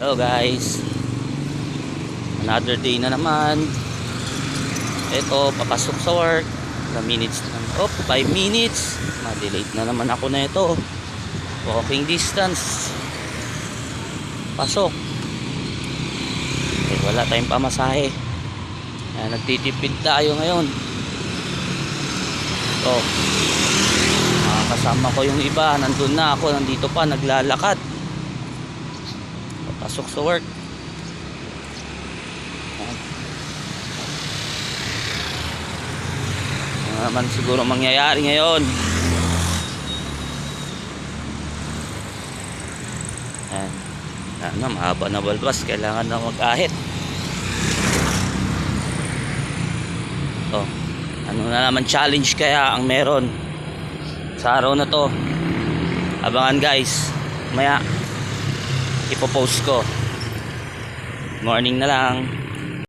Hello guys, another day na naman. Ito, papasok sa work. 5 minutes lang. 5 minutes. Ma-delete na naman ako na ito. Walking distance. Pasok. Wala tayong pamasahe. Nagtitipid tayo ngayon. Mga kasama ko yung iba. Nandun na ako. Nandito pa. Naglalakad. Papasok sa work. Naman siguro mangyayari ngayon. Mahaba na balbas, kailangan na mag-ahit. Ano na naman challenge kaya ang meron sa araw na to? Abangan guys, maya ipopost ko. Morning na lang.